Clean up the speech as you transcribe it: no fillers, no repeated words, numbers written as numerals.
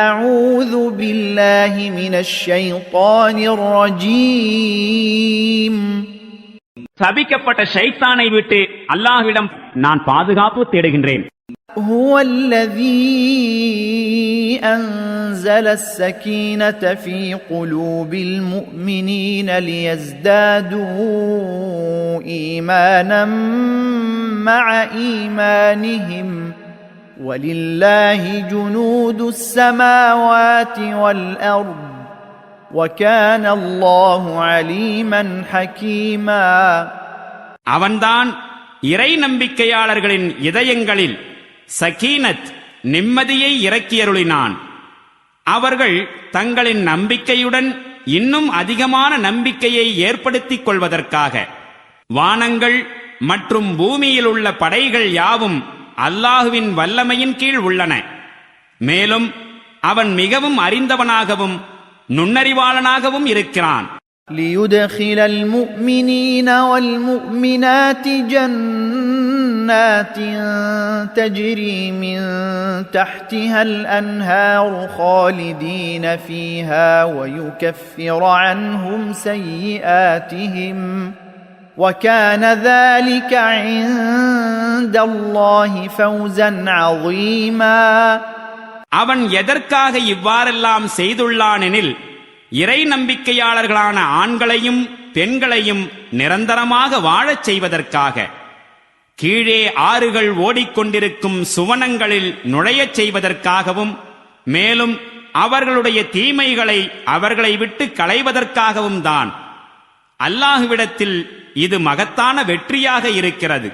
أعوذ بالله من الشيطان الرجيم. சபிக்கப்பட்ட ஷைத்தானை விட்டு அல்லாஹ்விடம் நான் பாதுகாப்பு தேடுகின்றேன். هو الذي أنزل السكينة في قلوب المؤمنين ليزدادوا إيمانا مع إيمانهم ولله جنود السماوات والأرض وكان الله عليما حكيما. அவன்தான் இறை நம்பிக்கையாளர்களின் இதயங்களில் சகீனத் நிம்மதியை இறக்கியருளினான். அவர்கள் தங்களின் நம்பிக்கையுடன் இன்னும் அதிகமான நம்பிக்கையை ஏற்படுத்திக் கொள்வதற்காக. வானங்கள் மற்றும் பூமியில் உள்ள படைகள் யாவும் அல்லாஹுவின் வல்லமையின் கீழ் உள்ளன. மேலும் அவன் மிகவும் அறிந்தவனாகவும் நுண்ணறிவாளனாகவும் இருக்கிறான். ليدخل المؤمنين والمؤمنات جنات تجري من تحتها الأنهار خالدين فيها ويكفر عنهم سيئاتهم وكان ذلك عند الله فوزا عظيما. அவன் எதற்காக இவ்வாறெல்லாம் செய்துள்ளானெனில் இறை நம்பிக்கையாளர்களான ஆண்களையும் பெண்களையும் நிரந்தரமாக வாழச் செய்வதற்காக. கீழே ஆறுகள் ஓடிக்கொண்டிருக்கும் சுவனங்களில் நுழையச் செய்வதற்காகவும், மேலும் அவர்களுடைய தீமைகளை அவர்களை விட்டு களைவதற்காகவும் தான். அல்லாஹுவிடத்தில் இது மகத்தான வெற்றியாக இருக்கிறது.